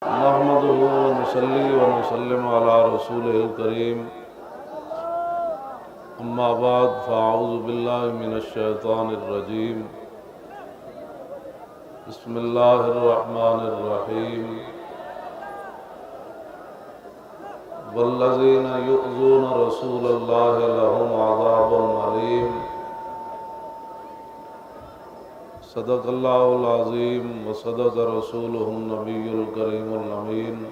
نحمده ونصلي ونسلم على رسوله الكريم اما بعد فاعوذ بالله من الشيطان الرجيم بسم الله الرحمن الرحيم والذين يؤذون رسول الله لهم عذاب أليم صدق اللہ العظیم وصدق رسولہ النبی الکریم الامین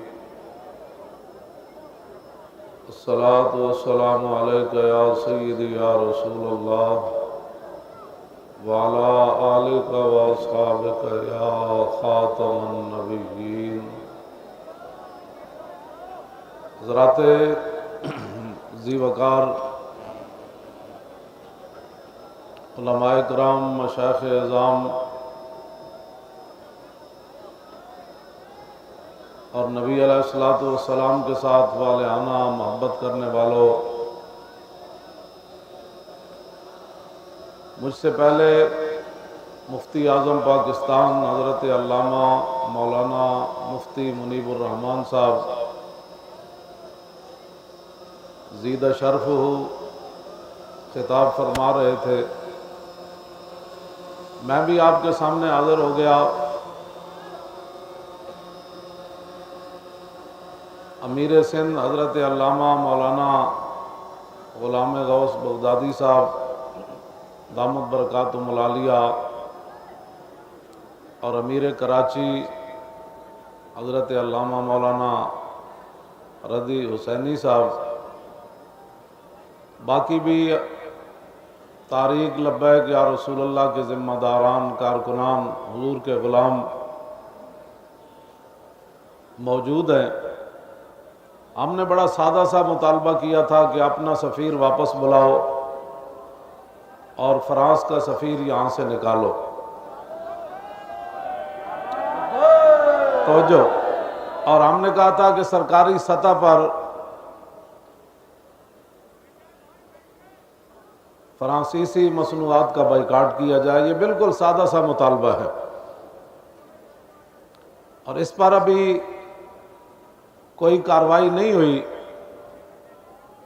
الصلاة والسلام علیک یا سیدی یا رسول اللہ وعلی آلک واصحابک یا خاتم النبیین۔ حضرات ذی وقار علماء کرام، مشائخ اعظام اور نبی علیہ الصلوۃ والسلام کے ساتھ والہانہ محبت کرنے والوں، مجھ سے پہلے مفتی اعظم پاکستان حضرت علامہ مولانا مفتی منیب الرحمان صاحب زیدہ شرفہ خطاب فرما رہے تھے، میں بھی آپ کے سامنے حاضر ہو گیا۔ امیر سندھ حضرت علامہ مولانا غلام غوث بغدادی صاحب دامت برکاتہم العالیہ اور امیر کراچی حضرت علامہ مولانا رضی حسینی صاحب، باقی بھی تاریخ لبیک یا رسول اللہ کے ذمہ داران، کارکنان، حضور کے غلام موجود ہیں۔ ہم نے بڑا سادہ سا مطالبہ کیا تھا کہ اپنا سفیر واپس بلاؤ اور فرانس کا سفیر یہاں سے نکالو۔ توجہ۔ اور ہم نے کہا تھا کہ سرکاری سطح پر فرانسیسی مصنوعات کا بائیکاٹ کیا جائے۔ یہ بالکل سادہ سا مطالبہ ہے، اور اس پر ابھی کوئی کارروائی نہیں ہوئی،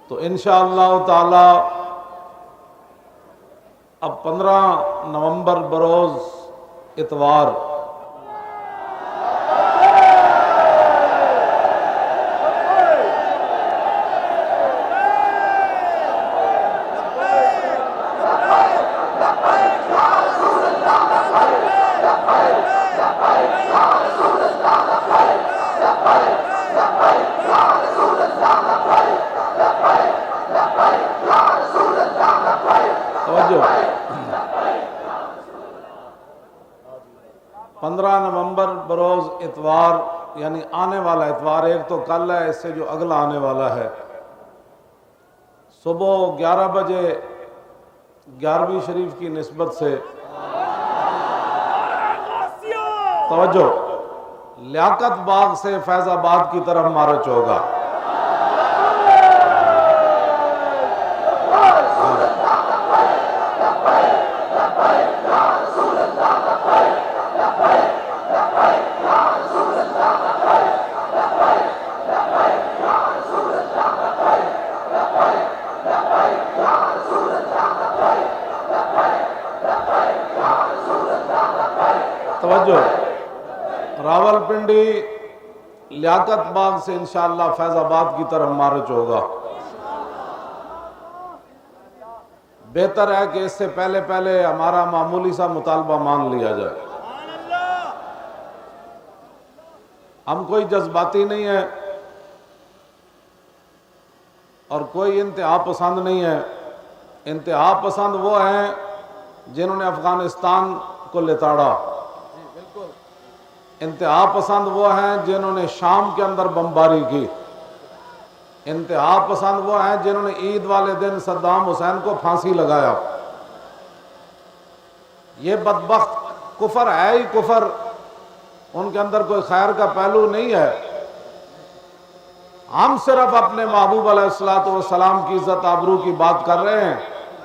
تو انشاءاللہ تعالی اب 15 نومبر بروز اتوار توجہ 15 نومبر بروز اتوار، یعنی آنے والا اتوار، ایک تو کل ہے، اس سے جو اگلا آنے والا ہے، صبح 11 بجے 11ویں شریف کی نسبت سے توجہ لیاقت باغ سے فیض آباد کی طرف مارچ ہوگا۔ توجہ، راول پنڈی لیاقت باغ سے انشاءاللہ فیض آباد کی طرف مارچ ہوگا۔ بہتر ہے کہ اس سے پہلے ہمارا معمولی سا مطالبہ مان لیا جائے۔ ہم کوئی جذباتی نہیں ہے اور کوئی انتہا پسند نہیں ہے۔ انتہا پسند وہ ہیں جنہوں نے افغانستان کو لتاڑا، انتہا پسند وہ ہیں جنہوں نے شام کے اندر بمباری کی، انتہا پسند وہ ہیں جنہوں نے عید والے دن صدام حسین کو پھانسی لگایا۔ یہ بدبخت کفر ہے ہی کفر، ان کے اندر کوئی خیر کا پہلو نہیں ہے۔ ہم صرف اپنے محبوب علیہ السلام کی عزت آبرو کی بات کر رہے ہیں۔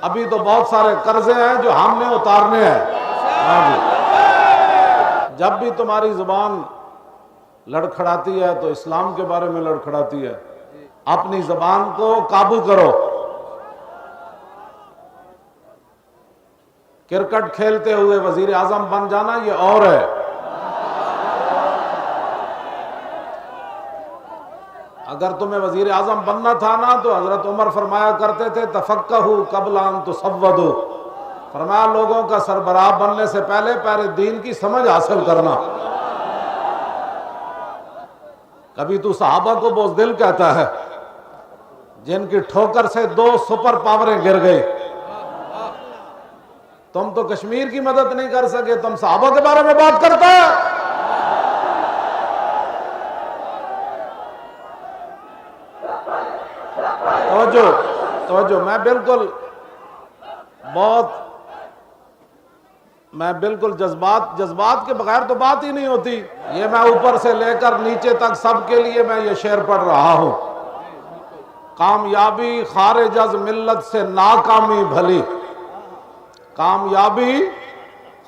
ابھی تو بہت سارے قرضے ہیں جو ہم نے اتارنے ہیں۔ جب بھی تمہاری زبان لڑکھڑاتی ہے تو اسلام کے بارے میں لڑکھڑاتی ہے۔ اپنی زبان کو قابو کرو۔ کرکٹ کھیلتے ہوئے وزیر اعظم بن جانا یہ اور ہے۔ اگر تمہیں وزیر اعظم بننا تھا نا تو حضرت عمر فرمایا کرتے تھے تفقہوا قبل ان تصودوا، فرمایا لوگوں کا سربراہ بننے سے پہلے دین کی سمجھ حاصل کرنا۔ کبھی تو صحابہ کو بزدل کہتا ہے جن کی ٹھوکر سے 2 سپر پاوریں گر گئی۔ تم تو کشمیر کی مدد نہیں کر سکے، تم صحابہ کے بارے میں بات کرتا ہے۔ توجہ، میں بالکل جذبات کے بغیر تو بات ہی نہیں ہوتی۔ یہ میں اوپر سے لے کر نیچے تک سب کے لیے میں یہ شعر پڑھ رہا ہوں۔ کامیابی خارج از ملت سے ناکامی بھلی، کامیابی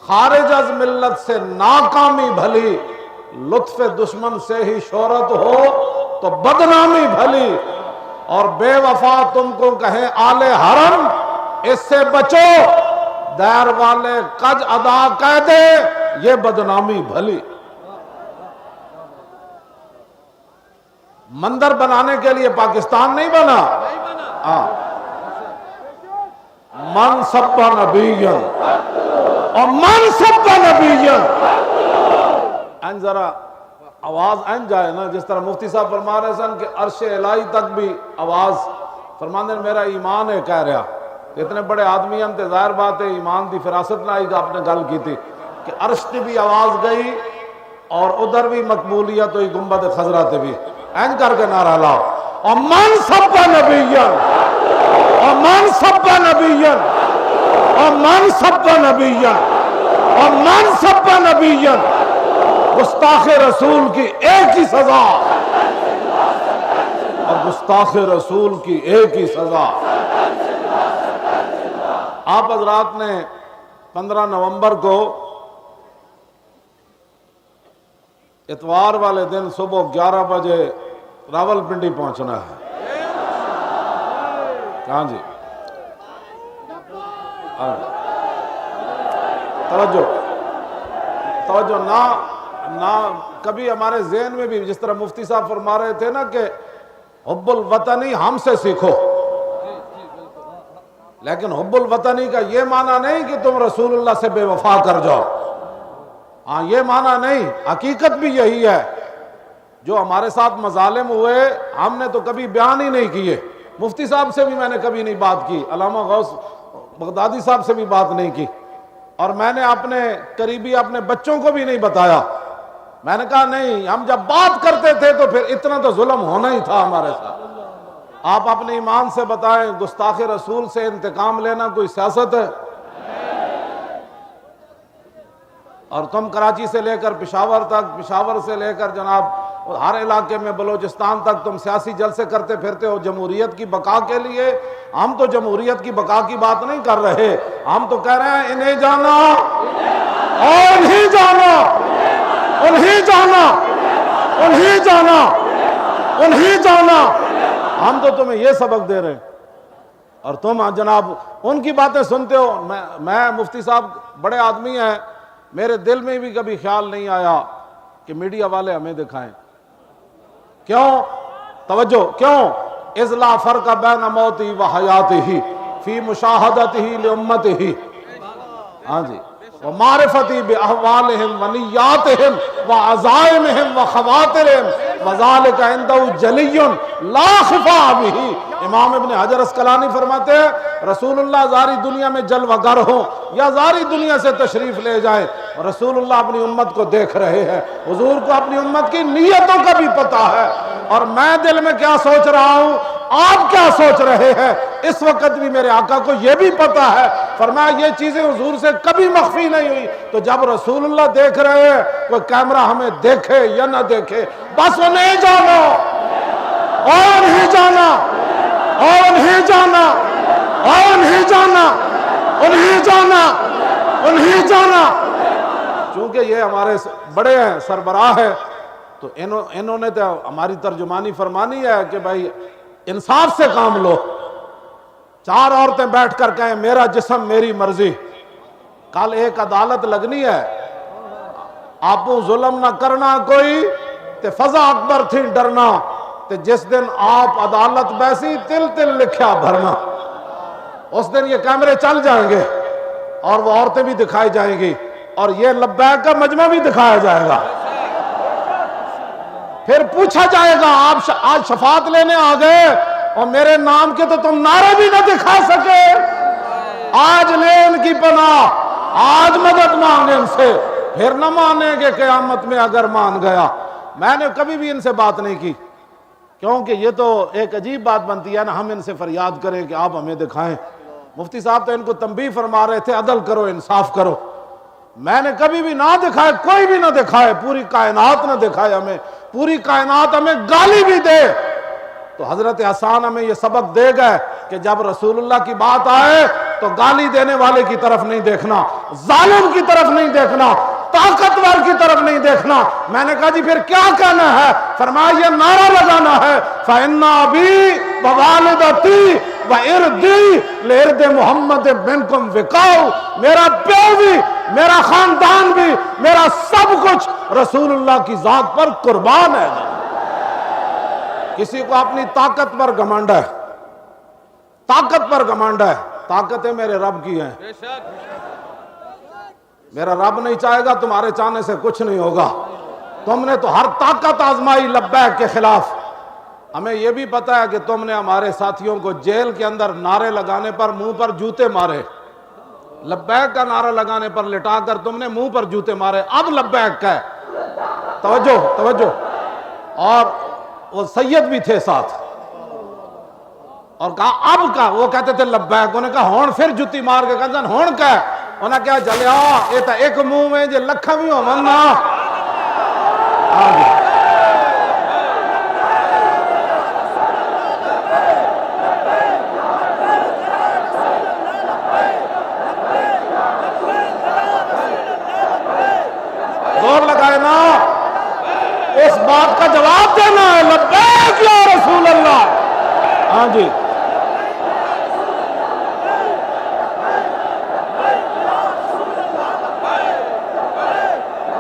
خارج از ملت سے ناکامی بھلی، لطف دشمن سے ہی شہرت ہو تو بدنامی بھلی، اور بے وفا تم کو کہیں آل حرم اس سے بچو، دیر والے قج ادا کہہ دے یہ بدنامی بھلی۔ مندر بنانے کے لیے پاکستان نہیں بنا، من سب نبیًا اور من سب نبیًا، این ذرا آواز این جائے نا، جس طرح مفتی صاحب فرما رہے سن کہ عرش الہی تک بھی آواز فرمانے میرا ایمان ہے کہہ رہا۔ اتنے بڑے آدمی ہم تے ظاہر بات ہے ایمان دی فراست نہ آئی، آپ نے گل کی تھی کہ عرش تے بھی آواز گئی اور ادھر بھی مقبولیت ہوئی، گنبد خضرا تے بھی این کر کے نعرہ لاؤ، اور من سب نبیًا اور من سب نبیًا اور من سب نبیًا اور من سب نبیًا، گستاخ رسول کی ایک ہی سزا، اور گستاخ رسول کی ایک ہی سزا۔ آپ حضرات نے 15 نومبر کو اتوار والے دن صبح 11 بجے راول پنڈی پہنچنا ہے۔ کہاں جی؟ توجہ نہ کبھی ہمارے ذہن میں بھی، جس طرح مفتی صاحب فرما رہے تھے نا کہ حب الوطنی ہم سے سیکھو، لیکن حب الوطنی کا یہ معنی نہیں کہ تم رسول اللہ سے بے وفا کر جاؤ، ہاں یہ معنی نہیں، حقیقت بھی یہی ہے۔ جو ہمارے ساتھ مظالم ہوئے ہم نے تو کبھی بیان ہی نہیں کیے، مفتی صاحب سے بھی میں نے کبھی نہیں بات کی، علامہ غوث بغدادی صاحب سے بھی بات نہیں کی، اور میں نے اپنے قریبی اپنے بچوں کو بھی نہیں بتایا۔ میں نے کہا نہیں، ہم جب بات کرتے تھے تو پھر اتنا تو ظلم ہونا ہی تھا ہمارے ساتھ۔ آپ اپنے ایمان سے بتائیں، گستاخ رسول سے انتقام لینا کوئی سیاست ہے؟ اور تم کراچی سے لے کر پشاور تک، پشاور سے لے کر جناب ہر علاقے میں بلوچستان تک تم سیاسی جلسے کرتے پھرتے ہو جمہوریت کی بقا کے لیے۔ ہم تو جمہوریت کی بقا کی بات نہیں کر رہے، ہم تو کہہ رہے ہیں انہیں جانا اور انہیں جانا، انہیں جانا، انہیں جانا، انہیں جانا۔ ہم تو تمہیں یہ سبق دے رہے ہیں اور تم جناب ان کی باتیں سنتے ہو۔ میں مفتی صاحب بڑے آدمی ہیں، میرے دل میں بھی کبھی خیال نہیں آیا کہ میڈیا والے ہمیں دکھائیں۔ کیوں؟ توجہ، کیوں؟ اذ لا فرق بین موتی و حیاتی فی مشاہدتی لامتی، ہاں جی، ومعرفتی باحوالہم ونیاتہم وعزائمہم وخواطرہم وذالک عندہ جلی لا خفا بہ۔ امام ابن حجر اسقلانی فرماتے ہیں رسول اللہ زاری دنیا میں جلوہ گر ہوں یا زاری دنیا سے تشریف لے جائیں، رسول اللہ اپنی امت کو دیکھ رہے ہیں، حضور کو اپنی امت کی نیتوں کا بھی پتہ ہے، اور میں دل میں کیا سوچ رہا ہوں، آپ کیا سوچ رہے ہیں اس وقت بھی میرے آقا کو یہ بھی پتہ ہے۔ فرمایا یہ چیزیں حضور سے کبھی مخفی نہیں ہوئی، تو جب رسول اللہ دیکھ رہے ہیں، کوئی کیمرہ ہمیں دیکھے یا نہ دیکھے، بس انہیں جانا اور انہیں جانا اور انہیں جانا اور انہیں جانا، انہیں جانا، انہیں جانا۔ چونکہ یہ ہمارے بڑے ہیں، سربراہ ہیں، تو انہوں نے تو ہماری ترجمانی فرمانی ہے کہ بھائی انصاف سے کام لو. 4 عورتیں بیٹھ کر کہیں میرا جسم میری مرضی. کل ایک عدالت لگنی ہے, آپ ظلم نہ کرنا کوئی تے فضا اکبر تھی ڈرنا, تے جس دن آپ عدالت بیسی تل تل لکھیا بھرنا. اس دن یہ کیمرے چل جائیں گے اور وہ عورتیں بھی دکھائی جائیں گی اور یہ لبیک کا مجمع بھی دکھایا جائے گا. پھر پوچھا جائے گا آپ آج شفاعت لینے آ گئے اور میرے نام کے تو تم نعرے بھی نہ دکھا سکے. آج لے ان کی پناہ, آج مدد مانگے ان سے, پھر نہ مانیں گے قیامت میں اگر مان گیا. میں نے کبھی بھی ان سے بات نہیں کی, کیونکہ یہ تو ایک عجیب بات بنتی ہے نا, ہم ان سے فریاد کریں کہ آپ ہمیں دکھائیں. مفتی صاحب تو ان کو تنبیہ فرما رہے تھے عدل کرو انصاف کرو. میں نے کبھی بھی نہ دکھائے, کوئی بھی نہ دکھائے, پوری کائنات نہ دکھائے ہمیں, پوری کائنات ہمیں گالی بھی دے. تو حضرت حسان ہمیں یہ سبق دے گئے کہ جب رسول اللہ کی بات آئے تو گالی دینے والے کی طرف نہیں دیکھنا, ظالم کی طرف نہیں دیکھنا, طاقتور کی طرف نہیں دیکھنا. میں نے کہا جی پھر کیا کہنا ہے؟ فرمایا یہ نعرہ لگانا ہے فَإِنَّ أَبِي وَوَالِدَتِي وَإِرْضِي لِإِرْضِ مُحَمَّدٍ مِنْكُمْ وِقَاءُ, میرا پیو بھی, میرا خاندان بھی, میرا سب کچھ رسول اللہ کی ذات پر قربان ہے. کسی کو اپنی طاقت پر گھمنڈ ہے, طاقت پر گھمنڈ ہے. طاقتیں میرے رب کی ہیں, میرا رب نہیں چاہے گا تمہارے چاہنے سے کچھ نہیں ہوگا. تم نے تو ہر طاقت آزمائی لبیک کے خلاف. ہمیں یہ بھی پتا ہے کہ تم نے ہمارے ساتھیوں کو جیل کے اندر نعرے لگانے پر منہ پر جوتے مارے, لبیک کا نعرہ لگانے پر لٹا کر تم نے منہ پر جوتے مارے. اب لبیک کا ہے, توجہ توجہ. اور وہ سید بھی تھے ساتھ, اور کہا اب کا, وہ کہتے تھے لبیک, انہوں نے کہا ہون پھر جتی مار کے کہا ہون کا ہے. انہوں نے کہا جلیا یہ تا ایک منہ میں جے لکھا بھی ہو مننا. زور لگائے نا, اس بات کا جواب دینا ہے لبیک یا رسول اللہ. ہاں جی,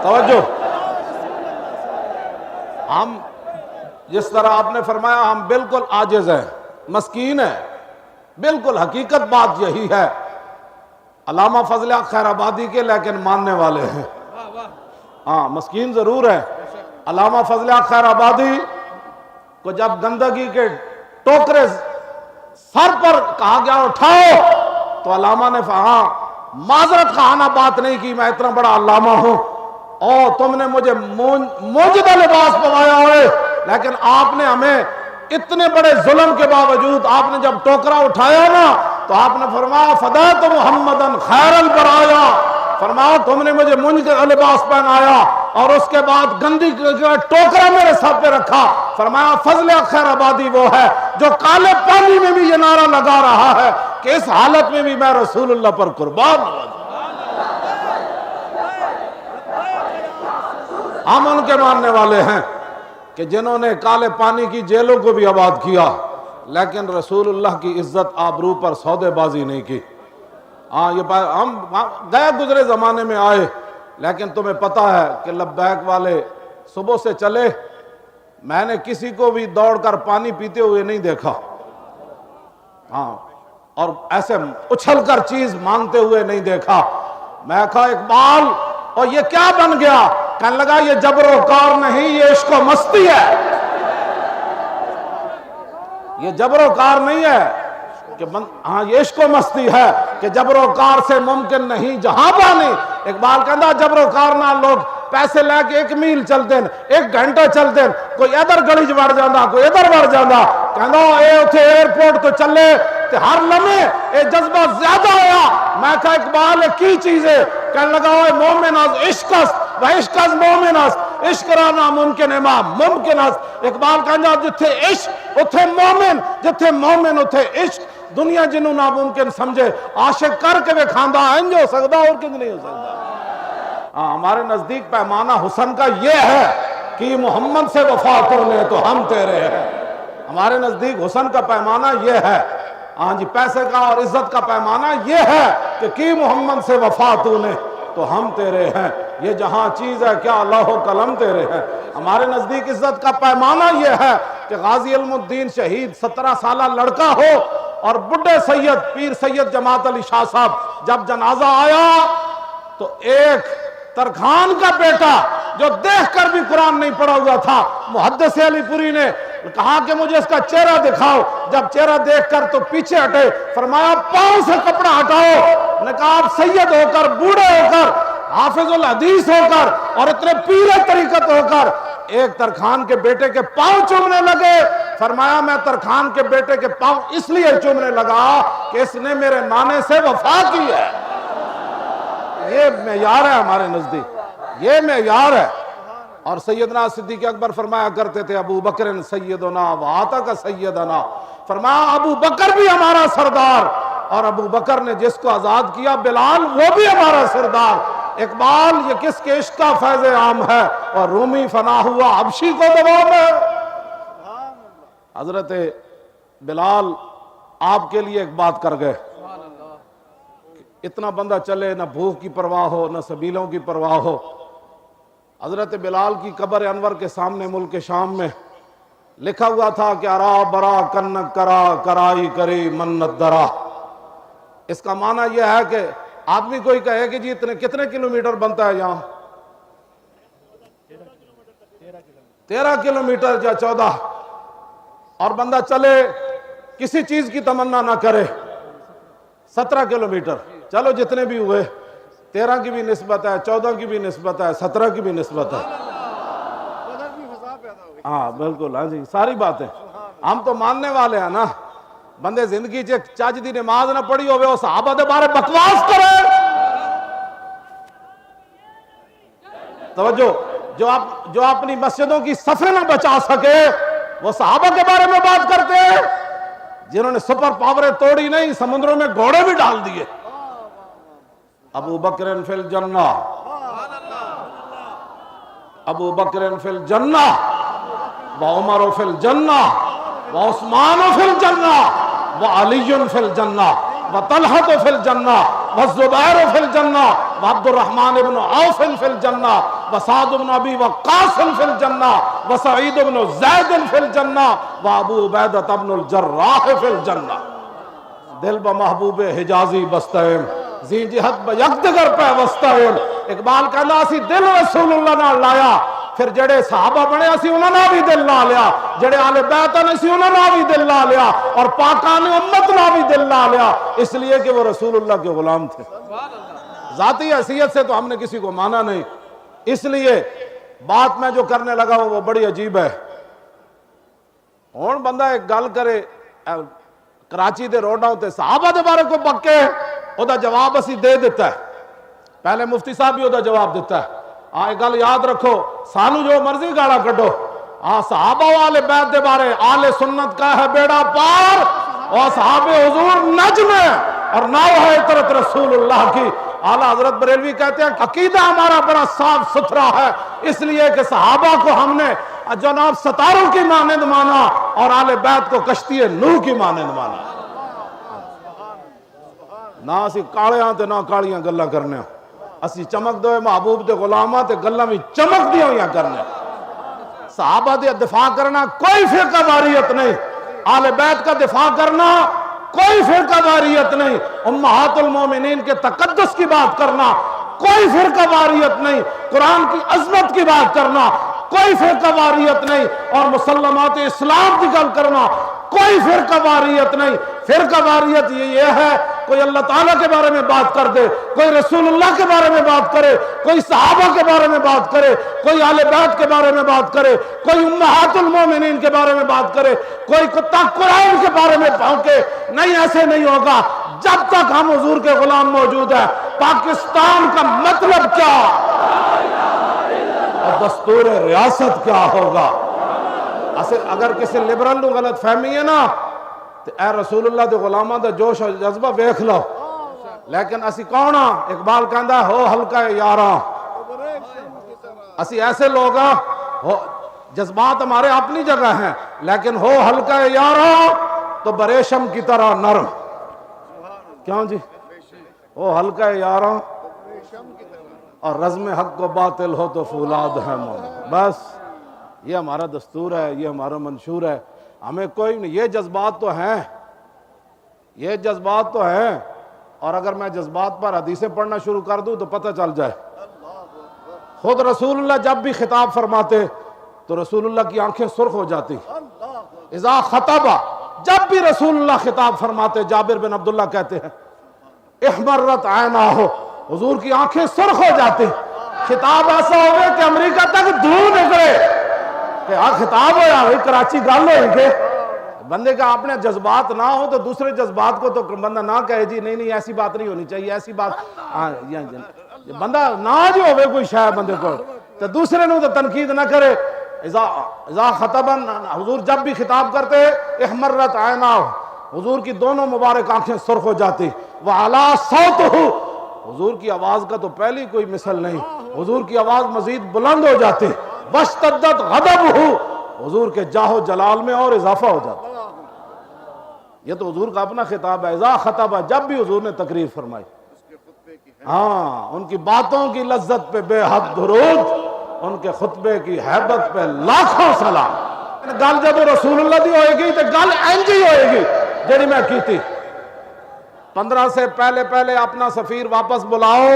توجہ. ہم جس طرح آپ نے فرمایا ہم بالکل عاجز ہیں, مسکین ہیں, بالکل حقیقت بات یہی ہے. علامہ فضل خیر آبادی کے لیکن ماننے والے ہیں. ہاں مسکین ضرور ہے. علامہ فضل خیر آبادی کو جب گندگی کے ٹوکرے سر پر کہا گیا اٹھاؤ تو علامہ نے ہاں معذرت خواہانہ بات نہیں کی, میں اتنا بڑا علامہ ہوں اور تم نے مجھے موجودہ لباس پوایا ہوئے, لیکن آپ نے ہمیں اتنے بڑے ظلم کے باوجود آپ نے جب ٹوکرا اٹھایا نا تو آپ نے فرمایا فدیت محمدن خیر البرایا, فرمایا تم نے مجھے مونج کا لباس پہنایا اور اس کے بعد گندی ٹوکرا میرے سر پہ رکھا. فرمایا فضل خیر آبادی وہ ہے جو کالے پانی میں بھی یہ نعرہ لگا رہا ہے کہ اس حالت میں بھی میں رسول اللہ پر قربان ہوں. ہم ان کے ماننے والے ہیں کہ جنہوں نے کالے پانی کی جیلوں کو بھی آباد کیا لیکن رسول اللہ کی عزت آبرو پر سودے بازی نہیں کی. ہاں یہ ہم گئے گزرے زمانے میں آئے, لیکن تمہیں پتہ ہے کہ لبیک والے صبح سے چلے, میں نے کسی کو بھی دوڑ کر پانی پیتے ہوئے نہیں دیکھا. ہاں اور ایسے اچھل کر چیز مانگتے ہوئے نہیں دیکھا. میں کہا اقبال اور یہ کیا بن گیا؟ کہنے لگا یہ جبر و کار نہیں, یہ عشق و مستی ہے. یہ جبر و کار نہیں ہے کہ ہاں یہ عشق و مستی ہے کہ جبر و کار سے ممکن نہیں جہاں پانی. اقبال کہندا جبر و کار نہ لوگ پیسے لے کے 1 میل چلتے ہیں, 1 گھنٹہ چلتے ہیں, کوئی ادھر گلی بڑھ جانا کوئی ادھر بڑھ جانا. کہندا اے اتھے ایئرپورٹ تو چلے تے ہر لمحے اے جذبہ زیادہ ہویا. میں کہا اقبال کی چیز ہے؟ کہنے لگا اوے مومن از عشق است و عشق از مومن است, عشق را ناممکن ہے ممکن است. اقبال کہندا جتھے عشق اتھے مومن, جتھے مومن اتھے عشق. دنیا جنوں ناممکن سمجھے عاشق کر کے وکھاندا انج ہو سکدا اور کنج نہیں ہو سکدا. ہمارے نزدیک پیمانہ حسن کا یہ ہے کہ محمد سے وفا تو نے تو ہم تیرے ہیں۔ ہمارے نزدیک حسن کا پیمانہ یہ ہے، ہاں جی، پیسے کا اور عزت کا پیمانہ یہ ہے کہ محمد سے وفا تو نے تو ہم تیرے ہیں، یہ جہاں چیز ہے کیا اللہ و قلم تیرے ہیں۔ ہمارے نزدیک عزت کا پیمانہ یہ ہے کہ غازی علم الدین شہید 17 سالہ لڑکا ہو اور بڑھے سید پیر سید جماعت علی شاہ صاحب جب جنازہ آیا تو ایک ترکھان کا بیٹا جو دیکھ کر بھی قرآن نہیں پڑھا ہوا تھا، محدث علی پوری نے کہا کہ مجھے اس کا چہرہ دکھاؤ، جب چہرہ دیکھ کر تو پیچھے ہٹے، فرمایا پاؤں سے کپڑا ہٹاؤ، نے کہا آپ سید ہو کر، بوڑھے ہو کر، حافظ الحدیث ہو کر اور اتنے پیر طریقت ہو کر ایک ترکھان کے بیٹے کے پاؤں چومنے لگے۔ فرمایا میں ترکھان کے بیٹے کے پاؤں اس لیے چومنے لگا کہ اس نے میرے نانے سے وفا کی ہے۔ یہ معیار ہے ہمارے نزدیک، یہ معیار ہے۔ اور سیدنا صدیق اکبر فرمایا کرتے تھے ابو بکر سیدنا وآتک سیدنا، فرمایا ابو بکر بھی ہمارا سردار، اور ابو بکر نے جس کو آزاد کیا بلال وہ بھی ہمارا سردار۔ اقبال یہ کس کے عشق کا فیض عام ہے، اور رومی فنا ہوا حبشی کو دوام ہے۔ حضرت بلال آپ کے لیے ایک بات کر گئے، اتنا بندہ چلے، نہ بھوک کی پرواہ ہو نہ سبیلوں کی پرواہ ہو۔ حضرت بلال کی قبر انور کے سامنے ملک شام میں لکھا ہوا تھا کہ ارا برا کنک کرا کرائی کری منت درا۔ اس کا معنی یہ ہے کہ آدمی کوئی کہے کہ جی کتنے کلومیٹر بنتا ہے یہاں، 13 کلومیٹر یا 14، اور بندہ چلے کسی چیز کی تمنا نہ کرے 17 کلومیٹر، چلو جتنے بھی ہوئے، 13 کی بھی نسبت ہے، 14 کی بھی نسبت ہے، 17 کی بھی نسبت ہے۔ ہاں بالکل، ہاں جی، ساری باتیں ہم تو ماننے والے ہیں نا۔ بندے زندگی چاچ دی نماز نہ پڑھی ہوئے، وہ صحابہ دے بارے بکواس کرے۔ توجہ، جو اپنی مسجدوں کی صفیں نہ بچا سکے وہ صحابہ کے بارے میں بات کرتے ہیں، جنہوں نے سپر پاوریں توڑی نہیں، سمندروں میں گھوڑے بھی ڈال دیے۔ ابو بکر فی الجنہ، ابو بکر فی الجنہ وعمر فی الجنہ وعثمان فی الجنہ وعلی فی الجنہ وطلحہ فی الجنہ والزبیر فی الجنہ وعبد الرحمن بن عوف فی الجنہ وسعد بن ابی وقاص فی الجنہ وسعید بن زید فی الجنہ وابو عبیدہ بن الجراح فی الجنہ۔ دل بمحبوب حجازی بستہم، زی جہت بیکدگر پہ وستہم۔ اقبال کہنا اسی دل رسول اللہ نہ لایا، پھر جڑے صحابہ بنے اسی انہوں نے بھی دل لا لیا، جڑے آل بیت نے اسی انہوں نے بھی دل لا لیا، اور پاکان امت نے بھی دل لا لیا، اس لیے کہ وہ رسول اللہ کے غلام تھے۔ ذاتی حیثیت سے تو ہم نے کسی کو مانا نہیں، اس لیے بات میں جو کرنے لگا وہ بڑی عجیب ہے۔ ہون بندہ ایک گل کرے کراچی دے روڈاں تے صحابہ دے بارے کو پکے، او دا جواب اسی دے دیتا ہے، پہلے مفتی صاحب بھی او دا جواب دیتا ہے۔ ایک گل یاد رکھو، سانو جو مرضی گاڑا کٹو، صحابہ و آل بیت دے بارے آل سنت کا ہے بیڑا پار، اور صحابہ حضور نجم ہے اور ناؤ ہے اطرت رسول اللہ کی۔ اعلیٰ حضرت بریلوی کہتے ہیں عقیدہ ہمارا بڑا صاف ستھرا ہے، اس لیے کہ صحابہ کو ہم نے جناب ستاروں کی مانند مانا اور آل بیت کو کشتی نوح کی مانند مانا۔ نہ اسی کالیاں تے نہ کالیاں گلاں کرنے، اسی چمک دوئے محبوب دے غلاماں تے گلاں بھی چمک دیاں ہویاں کرنے۔ صحابہ دے دفاع کرنا کوئی فرقہ واریت نہیں، آل بیت کا دفاع کرنا کوئی فرقہ واریت نہیں، امہات المومنین کے تقدس کی بات کرنا کوئی فرقہ واریت نہیں، قرآن کی عظمت کی بات کرنا کوئی فرقہ واریت نہیں، اور مسلمات اسلام کی گل کرنا کوئی فرقہ واریت نہیں۔ فرقہ واریت یہ ہے کوئی اللہ تعالیٰ کے بارے میں بات کر دے، کوئی رسول اللہ کے بارے میں بات کرے، کوئی صحابہ کے بارے میں بات کرے، کوئی آل بیت کے بارے میں بات کرے، کوئی امہات المومنین کے بارے میں بات کرے، کوئی کتا قرآن کے بارے میں بھونکے، نہیں، ایسے نہیں ہوگا جب تک ہم حضور کے غلام موجود ہیں۔ پاکستان کا مطلب کیا اور دستور ریاست کیا ہوگا؟ اگر کسی لبرل نو غلط فہمی ہے نا تو اے رسول اللہ دے غلاماں دا جوش و جذبہ ویکھ لو، لیکن اسی کون ہاں؟ اقبال کہندا ہو ہلکا یاراں، اسی ایسے لوگ ہاں جذبات ہمارے اپنی جگہ ہیں، لیکن ہو ہلکا یارو تو بریشم کی طرح نرم. کیوں جی؟ ہو ہلکا یارو اور رزم حق و باطل ہو تو فولاد ہے مومن. بس یہ ہمارا دستور ہے، یہ ہمارا منشور ہے. ہمیں کوئی نہیں، یہ جذبات تو ہیں، یہ جذبات تو ہیں. اور اگر میں جذبات پر حدیثیں پڑھنا شروع کر دوں تو پتہ چل جائے. خود رسول اللہ جب بھی خطاب فرماتے تو رسول اللہ کی آنکھیں سرخ ہو جاتی. اذا خطبہ، جب بھی رسول اللہ خطاب فرماتے، جابر بن عبداللہ کہتے ہیں احمرت عیناہ، حضور کی آنکھیں سرخ ہو جاتی. خطاب ایسا ہو گیا کہ امریکہ تک دھوم نکلے کہ خطاب ہو یا کراچی گل ہو کہ بندے کا اپنے جذبات نہ ہو تو دوسرے جذبات کو تو بندہ نہ کہے جی نہیں ایسی بات نہیں ہونی چاہیے، ایسی بات بندہ نہ جو ہوئے کوئی شاید بندے کو تو دوسرے نے تو تنقید نہ کرے. اذا خطبن، حضور جب بھی خطاب کرتے احمرت عیناہ، حضور کی دونوں مبارک آنکھیں سرخ ہو جاتی. وعلا صوتہ، حضور کی آواز کا تو پہلی کوئی مثل نہیں، حضور کی آواز مزید بلند ہو جاتی. واشتدت غضبہ، حضور کے جاہ و جلال میں اور اضافہ ہو جاتا. یہ تو حضور کا اپنا خطاب ہے. اذا خطبہ، جب بھی حضور نے تقریر فرمائی، ہاں ان کی باتوں کی لذت پہ بے حد درود، ان کے خطبے کی ہیبت پہ لاکھوں سلام. گل جب رسول اللہ دی ہوئے گی تو گل اینج ہی ہوئے گی جیڑی میں کی تھی. 15 سے پہلے اپنا سفیر واپس بلاؤ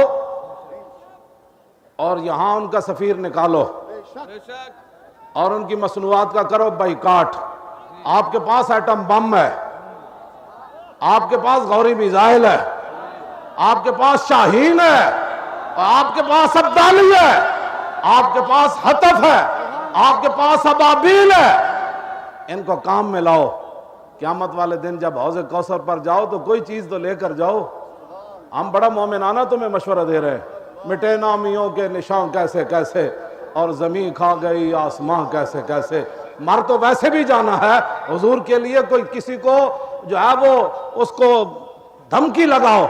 اور یہاں ان کا سفیر نکالو اور ان کی مصنوعات کا کرو بائیکاٹ. آپ کے پاس ایٹم بم ہے، آپ کے پاس غوری میزائل ہے، آپ کے پاس شاہین ہے، آپ کے پاس ابدالی ہے، آپ کے پاس حطف ہے، آپ کے پاس ابابیل ہے. ان کو کام میں لاؤ. قیامت والے دن جب حوض کوثر پر جاؤ تو کوئی چیز تو لے کر جاؤ. ہم بڑا مومنانہ تمہیں مشورہ دے رہے ہیں. مٹے نامیوں کے نشان کیسے کیسے اور زمین کھا گئی آسمان کیسے کیسے. مر تو ویسے بھی جانا ہے. حضور کے لیے کوئی کسی کو جو ہے وہ اس کو دھمکی لگاؤ،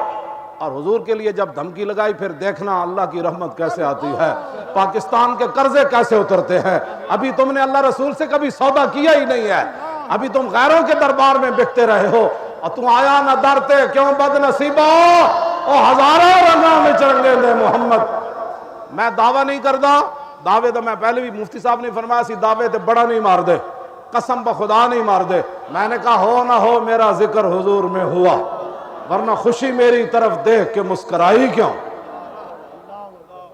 اور حضور کے لیے جب دھمکی لگائی پھر دیکھنا اللہ کی رحمت کیسے آتی ہے، پاکستان کے قرضے کیسے اترتے ہیں. ابھی تم نے اللہ رسول سے کبھی سودا کیا ہی نہیں ہے، ابھی تم غیروں کے دربار میں بکتے رہے ہو. اور تم آیا نہ ڈرتے کیوں بد نصیبہ، او ہزاروں رنگوں میں چرنگے دے محمد. میں دعویٰ نہیں کرتا، دعوے تو میں پہلے بھی مفتی صاحب نے فرمایا سی دعوے تے بڑا نہیں مار دے، قسم بخدا نہیں مار دے. میں نے کہا ہو نہ ہو میرا ذکر حضور میں ہوا، ورنہ خوشی میری طرف دیکھ کے مسکرائی کیوں.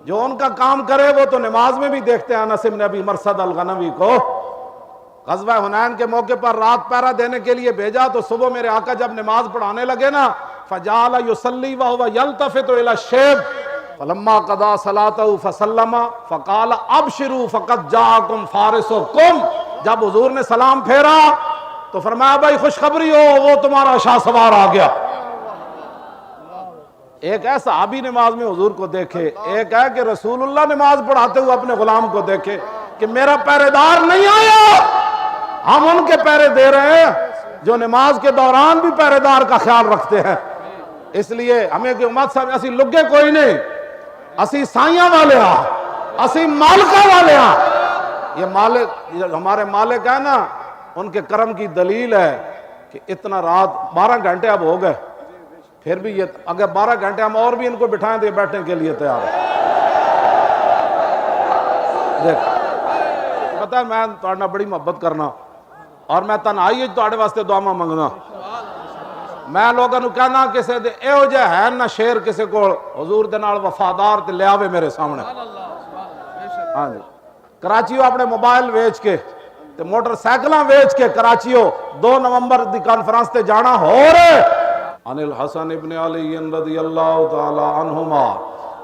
جو ان کا کام کرے وہ تو نماز میں بھی دیکھتے ہیں. انس بن ابی مرثد الغنوی کو غزوہ حنین کے موقع پر رات پہرا دینے کے لیے بھیجا تو صبح میرے آقا جب نماز پڑھانے لگے نا فجعل یصلی وهو یلتفت الى الشیب فلما قضى صلاته فسلم فقال ابشروا فقد جاءكم فارسكم. جب حضور نے سلام پھیرا تو فرمایا بھائی خوشخبری ہو، وہ تمہارا شاہ سوار آ گیا. ایک ہے صحابی نماز میں حضور کو دیکھے، ایک ہے کہ رسول اللہ نماز پڑھاتے ہوئے اپنے غلام کو دیکھے کہ میرا پہرے دار نہیں آیا. ہم ان کے پہرے دے رہے ہیں جو نماز کے دوران بھی پہرے دار کا خیال رکھتے ہیں. اس لیے ہمیں کہ امت صاحب اسی لگے کوئی نہیں، اسی سائیاں والے ہاں، اسی مالکہ والے ہاں. یہ مالک ہمارے مالک ہیں نا، ان کے کرم کی دلیل ہے کہ اتنا رات 12 گھنٹے اب ہو گئے، پھر بھی یہ اگر 12 گھنٹے ہم اور بھی ان کو بٹھائیں تو یہ بیٹھنے کے لیے تیار ہے. دیکھ پتہ ہے میں تھوڑا بڑی محبت کرنا اور میں تنہائی تھوڑے واسطے دعا منگنا. میں لوگوں کو کہنا کسی دے اے ہو جائے ہے نہ شیر کسی کو حضور دے نال وفادار تے لے آوے میرے سامنے. ہاں جی کراچیوں اپنے موبائل ویچ کے تے موٹر سائیکلاں ویچ کے کراچیوں 2 نومبر دی کانفرنس تے جانا ہو رہے. عن الحسن ابن علی رضی اللہ تعالی عنہما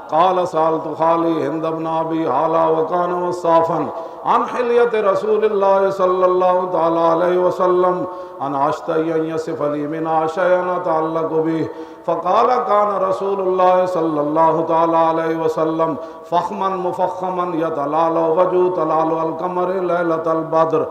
قال سالت خالی ہند بن ابی حالا وکان وصافا عن حلیت رسول اللہ صلی اللہ تعالی علیہ وسلم ان اشتہی ان یصف لی من شیئا تعلق به فقال كان رسول اللہ صلی اللہ تعالی علیہ وسلم فخما مفخما یتلالو وجو تلالو القمر لیلۃ البدر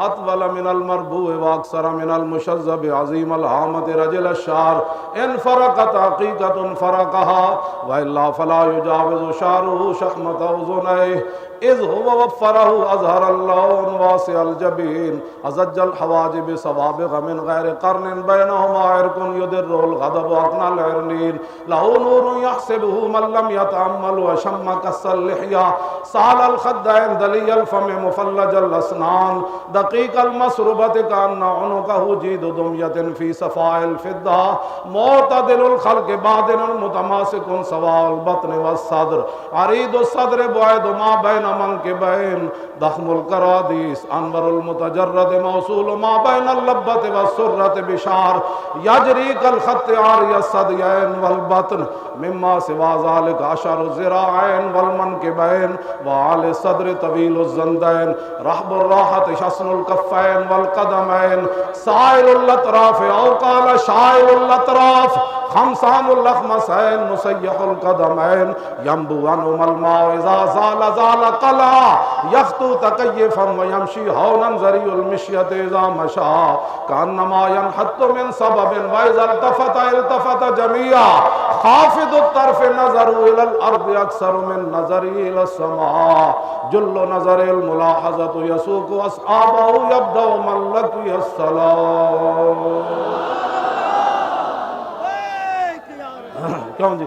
اطول من المربوع واکثر من المشذب عظیم الحامت رجل الشعر ان فرقت حقیقت فرقها والا فلا یجاوز شعره شحمت اذنیہ اذ هو وفره اظهر اللون واسع الجبين ازج الحواجب سوابغ من غير قرن بينهما عرق يدر الغضب اقنى العرنين له نور يحسبه من لم يتأمل وشم كس اللحية سال الخدين دلي الفم مفلج الاسنان دقيق المسربة كأن عنقه جيد دمية في صفاء الفضة معتدل الخلق بادن متماسك سواء البطن والصدر عريض الصدر بعيد ما بين منكبين ضخم الكراديس انور المتجرد موصول ما بين اللبة والسرة بشار يجري كالخط عاري الثديين والبطن مما سوى ذلك عشر الذراعين والمنكبين وعلى الصدر طويل الزندين رحب الراحة شسن الكفين والقدمين سائل الاطراف او قال شائل الاطراف خمسان اللخمسين مسيح القدمين ينبو عنهما الماء إذا زال زال قلعا يخطو تكيفا ويمشي هونا زري المشية إذا مشى كأنما ينحط من سبب وإذا التفت جميعا خافض الطرف نظر إلى الأرض أكثر من نظر إلى السماء جل نظر الملاحظة يسوق أصحابه يبدأ من لقي السلام کیوں جی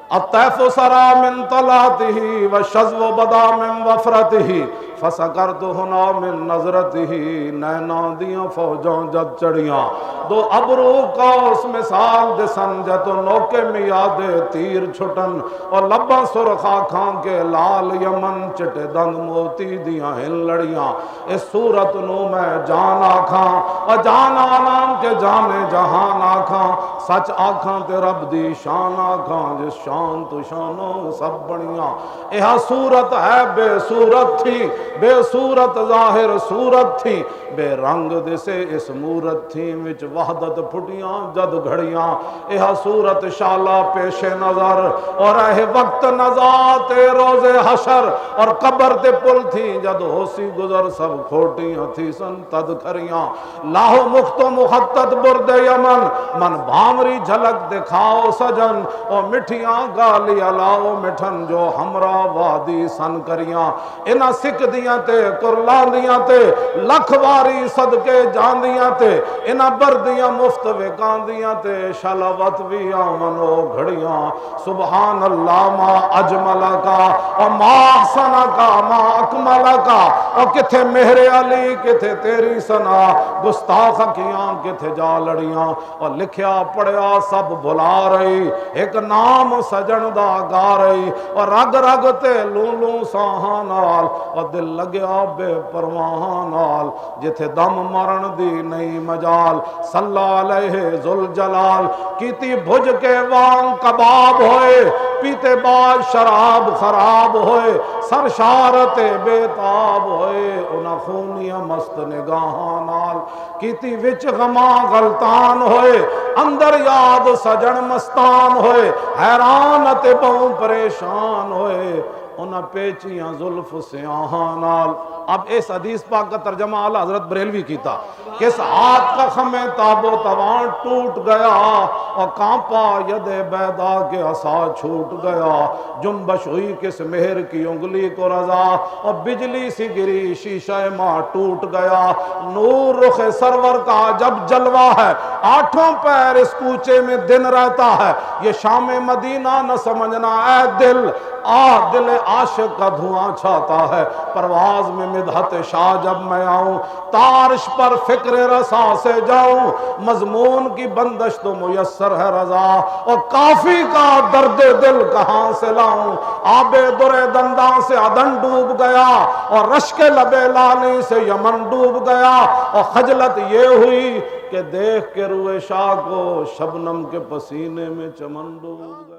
الطیف سرا من طلعته والشذو بدا من وفرته فسکرت ہنا من نظرته نینا دیاں فوجوں جد چڑیاں دو ابرو کا اس مثال دے سنجت نوکے میاد تیر چھٹن اور لباں سرخا کھان کے لال یمن چٹے دنگ موتی دیاں ہن لڑیاں اس صورت نو میں جان آکھاں اور جان آنام کے جانے جہان آکھاں سچ آکھاں تے رب دی شان آکھاں جس شان تو شانوں سب بڑیاں یہاں صورت ہے بے صورت تھی بے صورت ظاہر صورت تھی بے رنگ دے سے اس مورت تھی وچ وحدت پھٹیاں جد گھڑیاں یہ صورت شالا پیش نظر اور اے وقت نزات روز حشر اور قبر تے پل تھی جد ہوسی گزر سب کھوٹیاں تھی سن تد کھریاں لاہو مخت و مخطط برد یمن من بھامری جھلک دکھاؤ سجن اور مٹھیاں گالی علاؤ مٹھن جو ہمراہ وادی سن کریاں انہاں سکھ دیاں تے قرلان دیاں تے لکھ واری صدقے جان دیاں تے انہاں بردیاں مفت وکان دیاں تے شلوت بھی آمنو گھڑیاں سبحان اللہ ما اجمل کا اور ما احسن کا ما اکمل کا اور کتھے مہر علی کتھے تیری سنا گستاخ کیاں کتھے جا لڑیاں اور لکھیا پڑھیا سب بھلا رہی ایک نام سجن دا گا رہی اور رگ رگ تے لوں لوں ساہاں نال اور دل لگیا بے پرواہ نال جتھے دم مرن دی نہیں مجال صلی علیہ ذوالجلال کیتی بھج کے وان کباب ہوئے پیتے بعد شراب خراب ہوئے سرشارت بے تاب ہوئے انہاں خونیاں مست نگاہاں نال کیتی وچ غماں غلطان ہوئے اندر یاد سجن مستان ہوئے حیران تے بہوں پریشان ہوئے انہاں پیچیاں زلف سیاہاں نال اب اس حدیث پاک کا ترجمہ اعلیٰ حضرت بریلوی کیتا کس ہاتھ کا خم تاب و توان ٹوٹ گیا اور کانپا ید بیدا کے عصا چھوٹ گیا جنبش ہوئی کس مہر کی انگلی کو رضا اور بجلی سی گری شیشہ ماں ٹوٹ گیا نور رخ سرور کا جب جلوہ ہے آٹھوں پیر اس کوچے میں دن رہتا ہے یہ شام مدینہ نہ سمجھنا اے دل دل عاشق کا دھواں چھاتا ہے پرواز میں مدحت شاہ جب میں آؤں تارش پر فکر رسا سے جاؤں مضمون کی بندش تو میسر ہے رضا اور کافی کا درد دل کہاں سے لاؤں آب در دنداں سے عدن ڈوب گیا اور رشک لب لالی سے یمن ڈوب گیا اور خجلت یہ ہوئی کہ دیکھ کے روئے شاہ کو شبنم کے پسینے میں چمن ڈوب گیا